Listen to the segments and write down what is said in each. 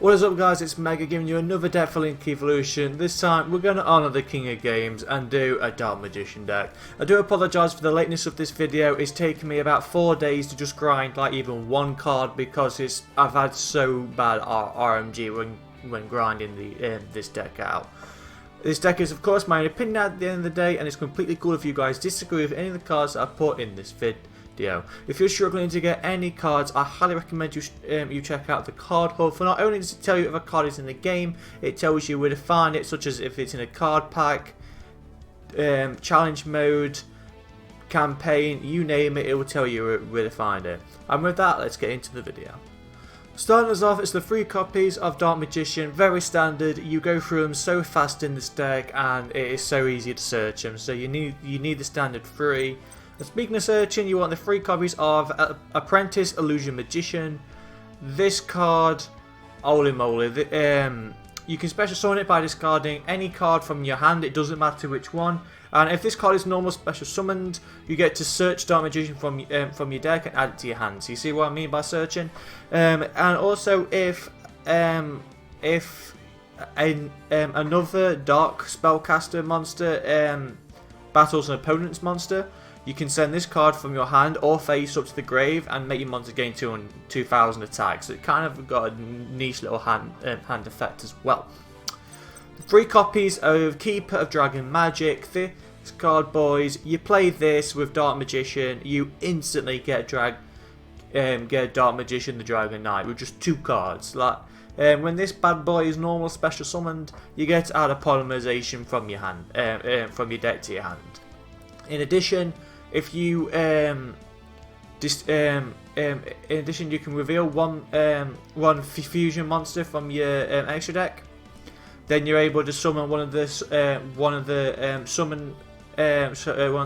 What is up, guys? It's Mega giving you another deck for Link Evolution. This time we're going to honour the King of Games and do a Dark Magician deck. I do apologise for the lateness of this video. It's taken me about 4 days to just grind like even one card because I've had so bad RMG when grinding this deck out. This deck is of course my opinion at the end of the day, and it's completely cool if you guys disagree with any of the cards that I've put in this video. If you're struggling to get any cards, I highly recommend you check out the card hub. For not only does it tell you if a card is in the game, it tells you where to find it, such as if it's in a card pack, challenge mode, campaign, you name it, it will tell you where to find it. And with that, let's get into the video. Starting us off, it's the 3 copies of Dark Magician, very standard. You go through them so fast in this deck, and it is so easy to search them. So you need the standard 3. Speaking of searching, you want the 3 copies of Apprentice Illusion Magician. This card, holy moly, you can special summon it by discarding any card from your hand, it doesn't matter which one. And if this card is normal special summoned, you get to search Dark Magician from your deck and add it to your hand. So you see what I mean by searching? And also if another Dark Spellcaster monster battles an opponent's monster, you can send this card from your hand or face up to the grave and make your monster gain 2,000 attacks. So it kind of got a niche little hand effect as well. 3 copies of Keeper of Dragon Magic. This card, boys, you play this with Dark Magician, you instantly get Dark Magician the Dragon Knight with just 2 cards. When this bad boy is normal special summoned, you get to add a polymerization from your hand, from your deck to your hand. In addition, if you in addition, you can reveal one fusion monster from your extra deck. Then you're able to summon one of the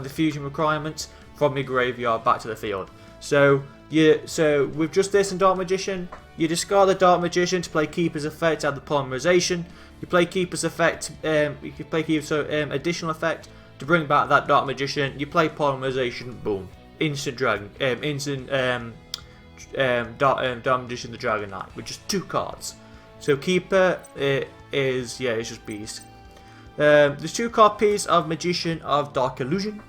fusion requirements from your graveyard back to the field. So with just this and Dark Magician, you discard the Dark Magician to play Keeper's effect, add the polymerization. You play Keeper's effect. You can play Keeper's additional effect to bring back that Dark Magician. You play polymerization, boom, instant Dark Magician the Dragon Knight with just 2 cards. So Keeper it's just beast. There's 2 copies of Magician of Dark Illusion,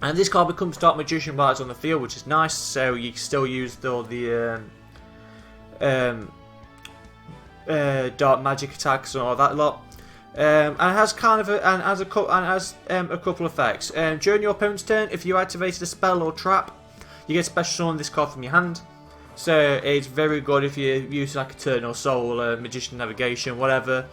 and this card becomes Dark Magician while it's on the field, which is nice. So you can still use all the dark magic attacks and all that lot. And it has a couple of effects. During your opponent's turn, if you activated a spell or trap, you get special summon this card from your hand. So it's very good if you use like Eternal Soul, Magician Navigation, whatever.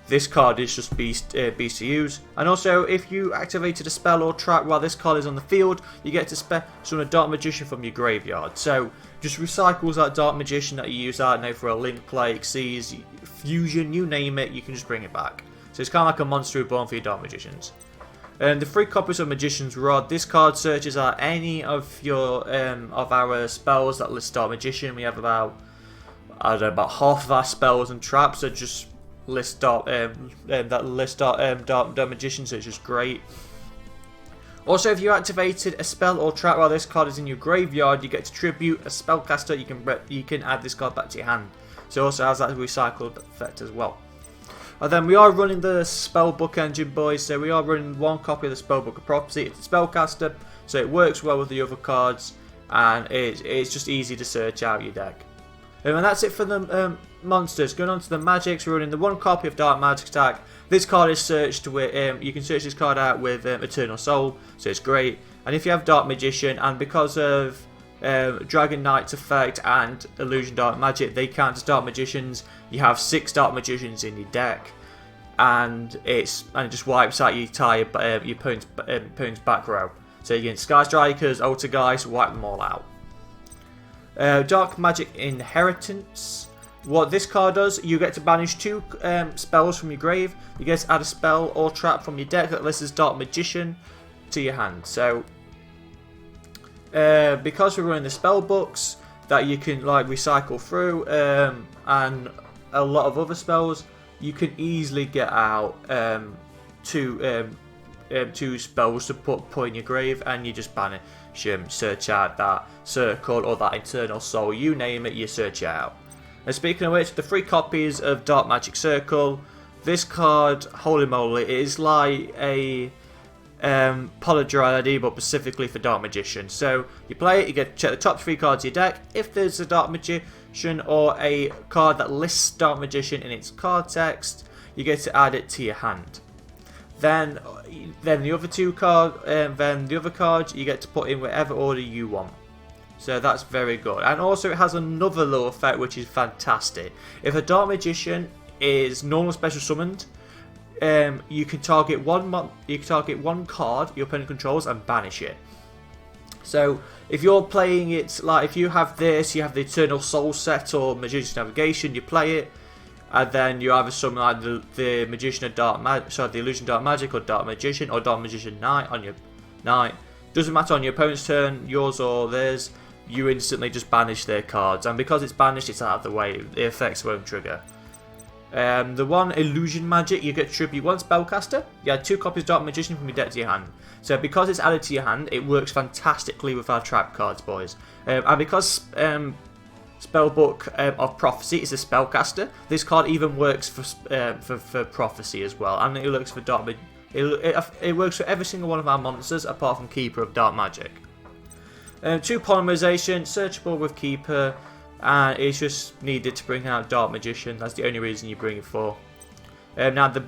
This card is just beast to use. And also, if you activated a spell or trap while this card is on the field, you get to summon a Dark Magician from your graveyard. So just recycles that Dark Magician that you use out now for a Link play, Xyz, Fusion, you name it, you can just bring it back. So it's kind of like a monster reborn for your Dark Magicians. The 3 copies of Magician's Rod. This card searches out any of your of our spells that list Dark Magician. We have about half of our spells and traps that just list Dark Magician. So it's just great. Also, if you activated a spell or trap while this card is in your graveyard, you get to tribute a spellcaster. You can add this card back to your hand. So it also has that recycled effect as well. And then we are running the Spellbook engine, boys, so we are running 1 copy of the Spellbook property. It's a spellcaster, so it works well with the other cards, and it's just easy to search out your deck. And that's it for the monsters. Going on to the magics, we're running the 1 copy of Dark Magic Attack. This card is searched with, you can search this card out with Eternal Soul, so it's great. And if you have Dark Magician, and because of Dragon Knight's effect and Illusion Dark Magic, they count as Dark Magicians. You have 6 Dark Magicians in your deck, and it just wipes out your opponent's back row. So you can Sky Strikers, Altergeist, wipe them all out. Dark Magic Inheritance. What this card does, you get to banish 2 spells from your grave. You get to add a spell or trap from your deck that lists as Dark Magician to your hand. So because we're running the spell books that you can like recycle through, and a lot of other spells, you can easily get out 2 spells to put in your grave, and you just banish them, search out that circle or that Eternal Soul, you name it, you search it out. And speaking of which, the 3 copies of Dark Magic Circle. This card, holy moly, it is like a Polydry but specifically for Dark Magician. So you play it, you get to check the top 3 cards of your deck. If there's a Dark Magician or a card that lists Dark Magician in its card text, you get to add it to your hand. Then the other 2 cards, then the other cards you get to put in whatever order you want. So that's very good. And also it has another little effect which is fantastic. If a Dark Magician is normal special summoned, you can target one card your opponent controls and banish it. So if you're playing it, like if you have this, you have the Eternal Soul set or Magician's Navigation, you play it, and then you either summon like the Magician of Dark the Illusion Dark Magic or Dark Magician or Dark Magician Knight on your Knight. Doesn't matter on your opponent's turn, yours or theirs. You instantly just banish their cards, and because it's banished, it's out of the way. The effects won't trigger. The one Illusion Magic, you get to tribute 1 Spellcaster. You add 2 copies of Dark Magician from your deck to your hand. So because it's added to your hand, it works fantastically with our trap cards, boys. And because Spellbook of Prophecy is a Spellcaster, this card even works for Prophecy as well, and it works for Dark. It works for every single one of our monsters apart from Keeper of Dark Magic. 2 Polymerization, searchable with Keeper, and it's just needed to bring out Dark Magician. That's the only reason you bring it for. Now the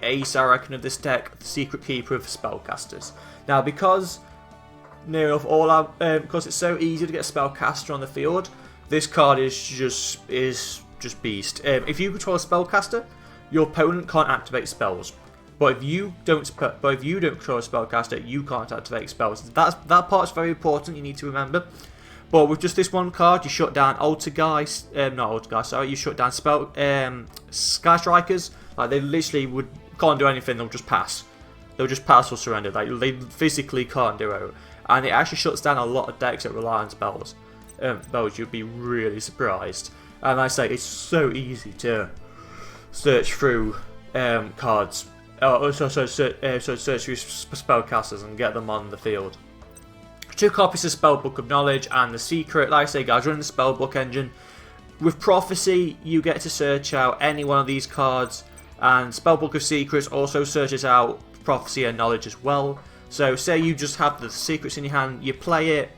ace, I reckon, of this deck, the Secret Keeper of Spellcasters. Now because because it's so easy to get a Spellcaster on the field, this card is just beast. If you control a Spellcaster, your opponent can't activate spells. But if you don't control a Spellcaster, you can't activate spells. That part's very important. You need to remember. But with just this one card, you shut down you shut down Sky Strikers. Like they literally can't do anything. They'll just pass. They'll just pass or surrender. Like they physically can't do it. And it actually shuts down a lot of decks that rely on spells. You'd be really surprised. And I say it's so easy to search through cards. Search through spellcasters and get them on the field. 2 copies of Spellbook of Knowledge and the Secret. Like I say, guys, running the Spellbook engine. With Prophecy, you get to search out any one of these cards, and Spellbook of Secrets also searches out Prophecy and Knowledge as well. So, say you just have the Secrets in your hand, you play it,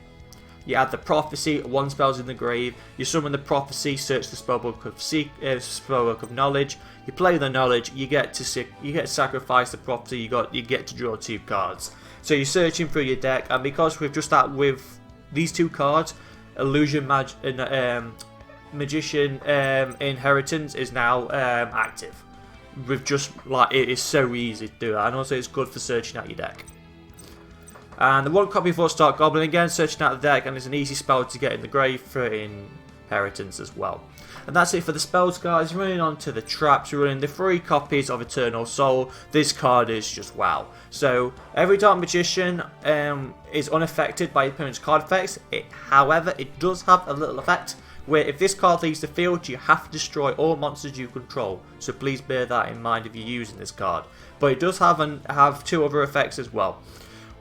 you add the Prophecy, 1 spell's in the grave, you summon the Prophecy, search the Spellbook of Knowledge, you play the Knowledge, you get to sacrifice the Prophecy, you get to draw 2 cards. So you're searching through your deck, and because with these 2 cards, Illusion Magician Inheritance is now active. With just like it is so easy to do that, and also it's good for searching out your deck. And the 1 copy of Start Goblin, again searching out the deck, and it's an easy spell to get in the grave for Inheritance as well. And that's it for the spells, guys. Running on to the traps, we're running the 3 copies of Eternal Soul. This card is just wow. So every Dark Magician is unaffected by your opponent's card effects. However, it does have a little effect where if this card leaves the field, you have to destroy all monsters you control. So please bear that in mind if you're using this card. But it does have 2 other effects as well.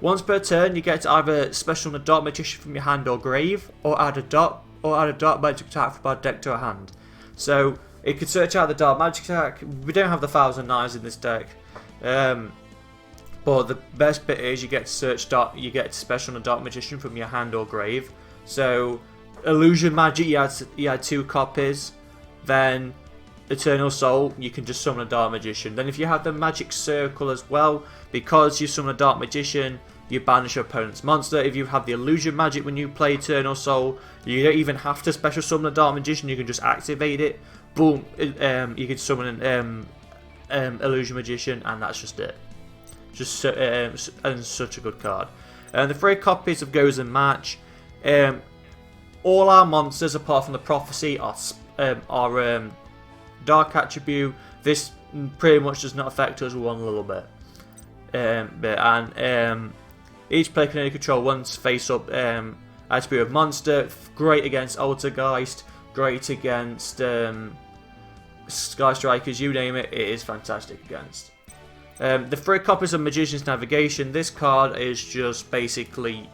Once per turn, you get to either special a Dark Magician from your hand or grave, or add a Dark Magic attack from our deck to our hand. So it could search out the Dark Magic attack. We don't have the 1,000 Knives in this deck, but the best bit is you get to special a Dark Magician from your hand or grave. So Illusion Magic, you had 2 copies. Then Eternal Soul, you can just summon a Dark Magician. Then if you have the Magic Circle as well, because you summon a Dark Magician, you banish your opponent's monster. If you have the Illusion Magic when you play Eternal Soul, you don't even have to special summon a Dark Magician, you can just activate it. Boom, you can summon an Illusion Magician, and that's just it. And such a good card. The 3 copies of Goes and Match. All our monsters, apart from the Prophecy, are Dark Attribute. This pretty much does not affect us one little bit. Each player can only control 1 face-up attribute of monster. Great against Altergeist. Great against Sky Strikers. You name it, it is fantastic against. The 3 copies of Magician's Navigation. This card is just basically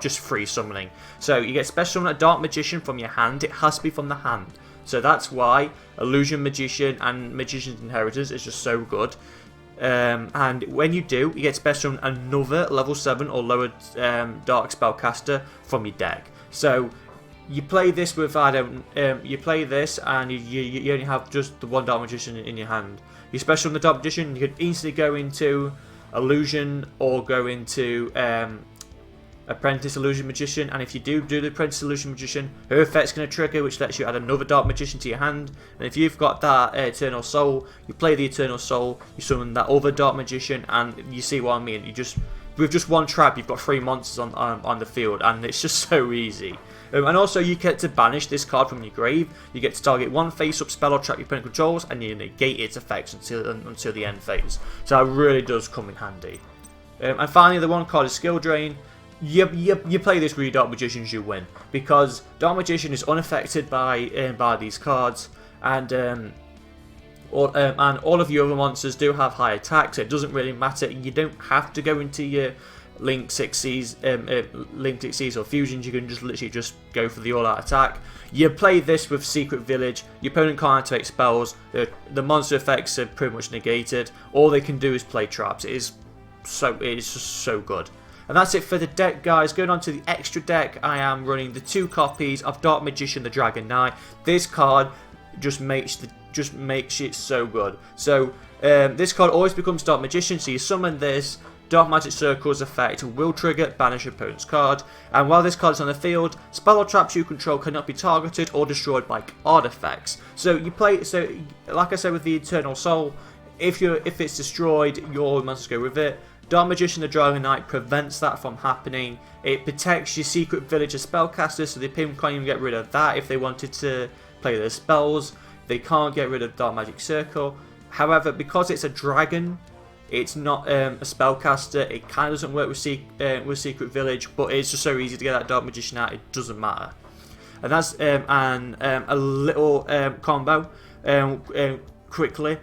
just free summoning. So you get special summon a Dark Magician from your hand. It has to be from the hand. So that's why Illusion Magician and Magician's Inheritance is just so good. And when you do, you get special summon another level 7 or lower Dark Spellcaster from your deck. So you play this with you play this and you only have just the one Dark Magician in your hand. You special summon the Dark Magician, you can instantly go into Illusion or go into Apprentice Illusion Magician, and if you do the Apprentice Illusion Magician, her effect's going to trigger, which lets you add another Dark Magician to your hand. And if you've got that Eternal Soul, you play the Eternal Soul, you summon that other Dark Magician, and you see what I mean. With just one trap, you've got 3 monsters on the field, and it's just so easy. And also, you get to banish this card from your grave. You get to target one face-up spell or trap your opponent controls, and you negate its effects until the end phase. So that really does come in handy. And finally, the one card is Skill Drain. You play this with your Dark Magicians, you win, because Dark Magician is unaffected by these cards, and all of your other monsters do have high attack, so it doesn't really matter. You don't have to go into your Linked Xyzs or Fusions. You can just literally just go for the all-out attack. You play this with Secret Village. Your opponent can't activate spells. The monster effects are pretty much negated. All they can do is play traps. It is just so good. And that's it for the deck, guys. Going on to the extra deck, I am running the 2 copies of Dark Magician, the Dragon Knight. This card just makes it so good. So this card always becomes Dark Magician. So you summon this. Dark Magic Circle's effect will trigger banish opponent's card, and while this card is on the field, spell or traps you control cannot be targeted or destroyed by card effects. So you play. So like I said with the Eternal Soul, if it's destroyed, your monsters go with it. Dark Magician the Dragon Knight prevents that from happening. It protects your Secret Village as spellcasters, so the opponent can't even get rid of that if they wanted to play their spells. They can't get rid of Dark Magic Circle. However, because it's a dragon, it's not a spellcaster. It kind of doesn't work with Secret Village, but it's just so easy to get that Dark Magician out. It doesn't matter. And that's a little combo quickly.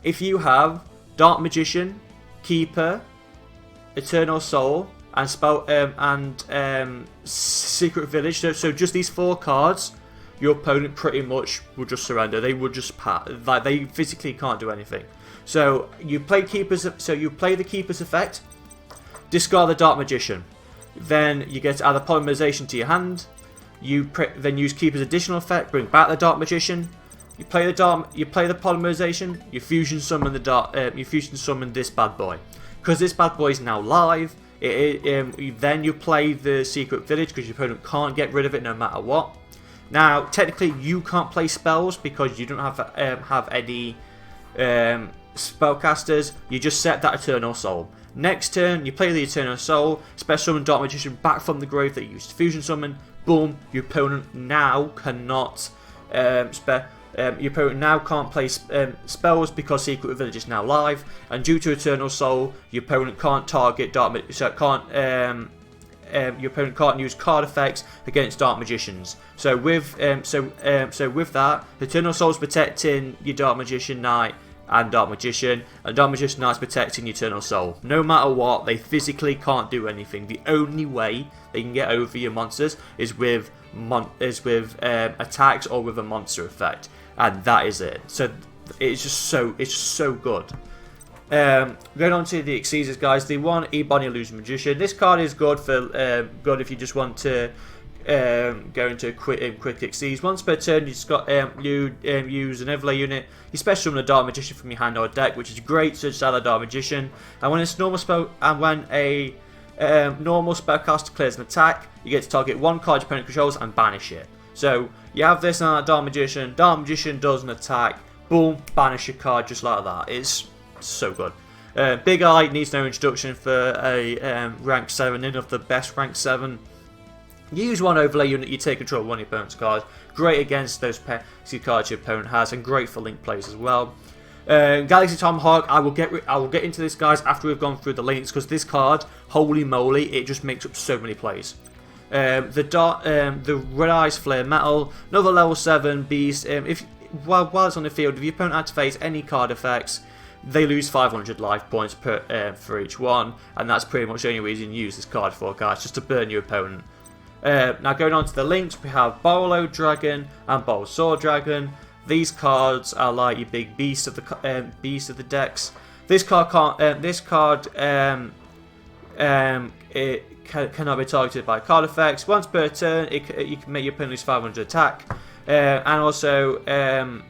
If you have Dark Magician, Keeper, Eternal Soul, and Secret Village, so just these 4 cards, your opponent pretty much will just surrender. They would just they physically can't do anything. So you play Keepers. So you play the Keeper's effect, discard the Dark Magician, then you get to add a Polymerization to your hand. You then use Keeper's additional effect, bring back the Dark Magician. You play the Polymerization. You fusion summon this bad boy. Because this bad boy is now live, then you play the Secret Village because your opponent can't get rid of it no matter what. Now, technically, you can't play spells because you don't have any spellcasters. You just set that Eternal Soul. Next turn, you play the Eternal Soul, special summon Dark Magician back from the grave that you used to fusion summon. Boom! Your opponent now cannot your opponent now can't play spells because Secret Village is now live, and due to Eternal Soul, your opponent can't target your opponent can't use card effects against Dark Magicians. So with that, Eternal Soul's protecting your Dark Magician Knight and Dark Magician Knight's protecting your Eternal Soul. No matter what, they physically can't do anything. The only way they can get over your monsters is with attacks or with a monster effect, and that is it. So it's just so good. Going on to the Xyzs, guys. The one Ebony Illusion Magician. This card is good for good if you just want to go into quick Xyzs. Once per turn, use an overlay unit. You special summon a Dark Magician from your hand or deck, which is great. So just add a Dark Magician, and when it's normal spell, and when a normal spellcaster clears an attack, you get to target one card your opponent controls and banish it. So you have this on a Dark Magician. Dark Magician does an attack. Boom, banish your card just like that. It's so good. Big Eye needs no introduction for a rank 7 in of the best rank 7. You use one overlay unit, you take control of one of your opponent's cards. Great against those pesky cards your opponent has, and great for link plays as well. Galaxy Tomahawk, I will get into this, guys, after we've gone through the links, because this card, holy moly, it just makes up so many plays. The Red Eyes Flare Metal, another level 7 beast. While it's on the field, if your opponent activates any card effects, they lose 500 life points for each one, and that's pretty much the only reason you use this card for, guys, just to burn your opponent. Now going on to the links, we have Borrowload Dragon and Bowl Sword Dragon. These cards are like your big beast of the decks. This card can't. It cannot be targeted by card effects. Once per turn, you can make your opponent lose 500 attack, and also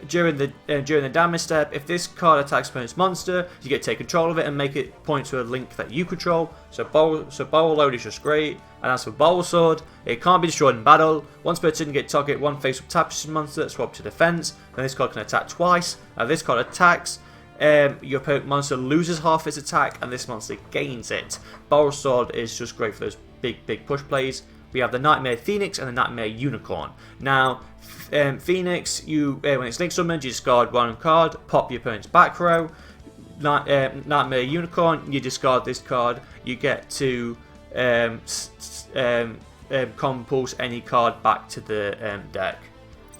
during the damage step, if this card attacks opponent's monster, you get to take control of it and make it point to a link that you control. So Borrowload is just great. And as for Bowl Sword, it can't be destroyed in battle. Once per turn, you get target one face-up tapestry monster, swap to defense. Then this card can attack twice. Now this card attacks. Your opponent monster loses half its attack, and this monster gains it. Bowl Sword is just great for those big push plays. We have the Nightmare Phoenix and the Nightmare Unicorn. Now, Phoenix, when it's link summoned, you discard one card, pop your opponent's back row. Nightmare Unicorn, you discard this card. You get to compulse any card back to the deck.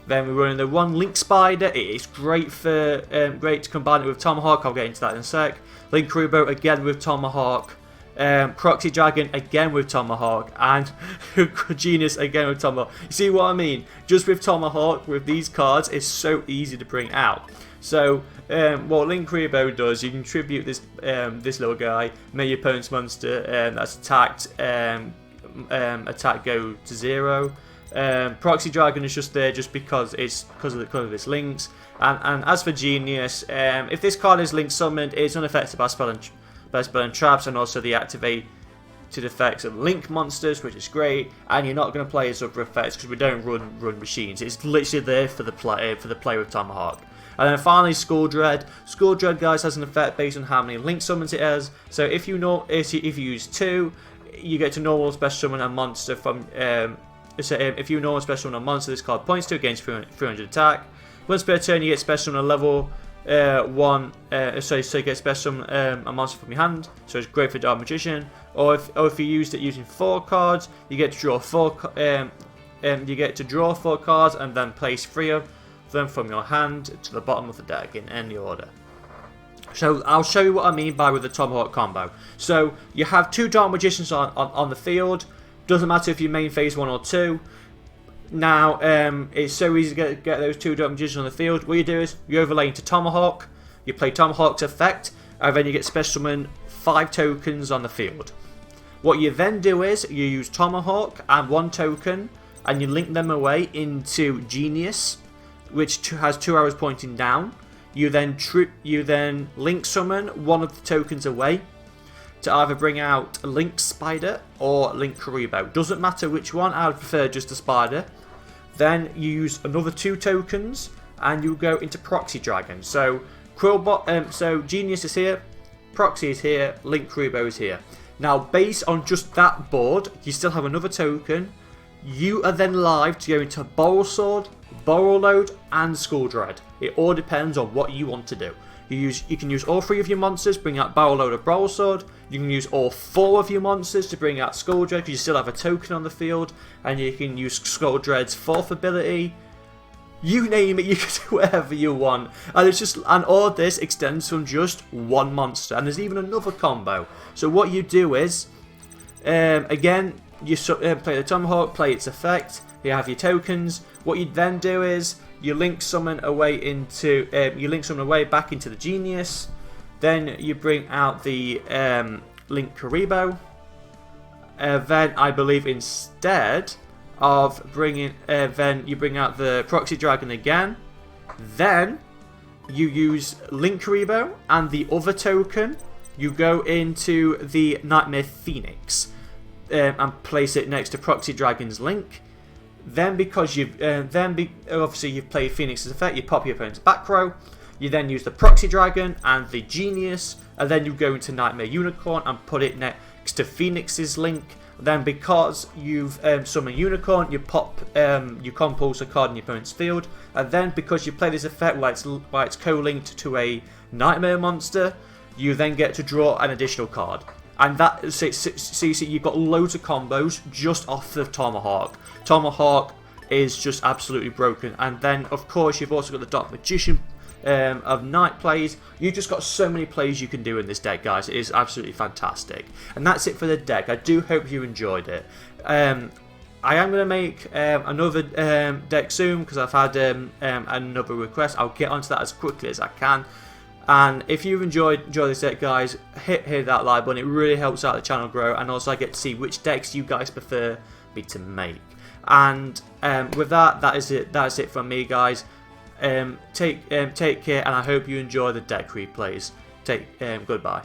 Then we're running the one Link Spider. It is great to combine it with Tomahawk. I'll get into that in a sec. Link Karibo again with Tomahawk. Proxy Dragon again with Tomahawk, and Genius again with Tomahawk. You see what I mean? Just with Tomahawk, with these cards, it's so easy to bring out. So what Link Karibo does, you contribute this little guy, make your opponent's monster that's attacked attack go to 0. Proxy Dragon is just there just because of its links. And as for Genius, if this card is link summoned, it's unaffected by spell and traps, and also the activated effects of link monsters, which is great. And you're not going to play its other effects because we don't run machines. It's literally there for the play with Tomahawk. And then finally, Skull Dread. Skull Dread, guys, has an effect based on how many link summons it has. So if you use 2, you get to normal special summon a monster from. If you normal special summon a monster, this card points to against 300 attack. Once per turn, you get special summon a level 1. So you get special summon a monster from your hand. So it's great for Dark Magician. Or if you used it using 4 cards, you get to draw 4. You get to draw 4 cards and then place 3 of them from your hand to the bottom of the deck in any order. So I'll show you what I mean with the Tomahawk combo. So you have 2 Dark Magicians on the field. Doesn't matter if you main phase 1 or 2. Now it's so easy to get those 2 Dark Magicians on the field. What you do is you overlay into Tomahawk. You play Tomahawk's effect, and then you get special summon 5 tokens on the field. What you then do is you use Tomahawk and 1 token, and you link them away into Genius, which has 2 arrows pointing down. You then link summon one of the tokens away to either bring out Link Spider or Link Karibo. Doesn't matter which one, I would prefer just the Spider. Then you use another 2 tokens and you go into Proxy Dragon. So so Genius is here, Proxy is here, Link Karibo is here. Now based on just that board, you still have another token. You are then live to go into Bowl Sword, Borrowload and Skull Dread. It all depends on what you want to do. You can use all 3 of your monsters, bring out Borrowload or Bowl Sword. You can use all 4 of your monsters to bring out Skull Dread because you still have a token on the field. And you can use Skull Dread's 4th ability. You name it, you can do whatever you want. And all this extends from just 1 monster. And there's even another combo. So what you do is, again, you play the Tomahawk, play its effect. You have your tokens. What you then do is you link summon away back into the Genius. Then you bring out the Link Karibo. Then I believe instead of bringing, then you bring out the Proxy Dragon again. Then you use Link Karibo and the other token. You go into the Nightmare Phoenix and place it next to Proxy Dragon's Link. Then because obviously you've played Phoenix's effect, you pop your opponent's back row. You then use the Proxy Dragon and the Genius, and then you go into Nightmare Unicorn and put it next to Phoenix's Link. Then because you've summoned Unicorn, you compulse a card in your opponent's field, and then because you play this effect while it's co-linked to a Nightmare monster, you then get to draw an additional card. And that, so you see, you've got loads of combos just off the Tomahawk. Tomahawk is just absolutely broken. And then, of course, you've also got the Dark Magician of night plays. You've just got so many plays you can do in this deck, guys. It is absolutely fantastic. And that's it for the deck. I do hope you enjoyed it. I am going to make another deck soon because I've had another request. I'll get onto that as quickly as I can. And if you've enjoyed this deck, guys, hit that like button. It really helps out the channel grow, and also I get to see which decks you guys prefer me to make. And with that is it. That's it from me, guys. Take care, and I hope you enjoy the deck replays. Goodbye.